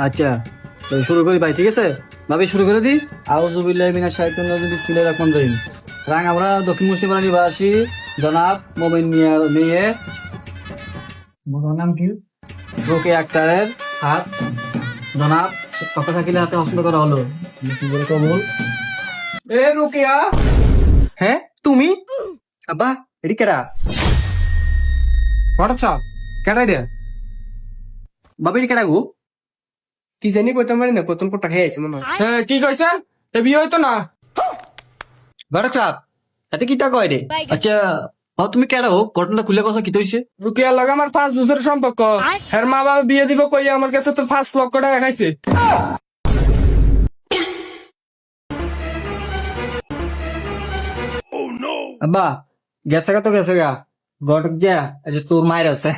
আচ্ছা, তো শুরু করি ভাই, ঠিক আছে? ভাবি শুরু করে দিই। আউযুবিল্লাহি মিনাশ শাইতানির রাজিম, বিসমিল্লাহির রহমানির রহিম। আমরা দক্ষিণ মুন্সিপাড়া নিবাসী জনাব মোমিন মিয়ার মেয়ে, ওর নাম কি, রোকেয়া আক্তারের হাত জনাব তপা শাকিলের হাতে হস্তান্তর করা হলো। কি বলে কবুল। এ রুকিয়া, হ্যাঁ তুমি? আব্বা এটি কেডা? হোয়াটসঅ্যাপ কেটাই রে? ভাবি কেডা গো? কি জানি কইতাম পারি না, প্রথম পর টাকা আইছে মনে হয়। কি কইছে? এ বিয়ে হইতো না? ঘরে চাপ এতে কিটা কয় রে? আচ্ছা, তুমি কেডা গো? ঘটনাটা খুলে কথা কি হইছে? রুকিয়ার লগে আমার 5 বছরের সম্পর্ক। হের মা বাবা বিয়ে দিব কইয়া আমার কাছে তো 5 লক্ষ টাকা খাইছে। আব্বা গেছে গা তো গেছে গা, ঘটক গিয়া এই যে তোর মায়ের আছে।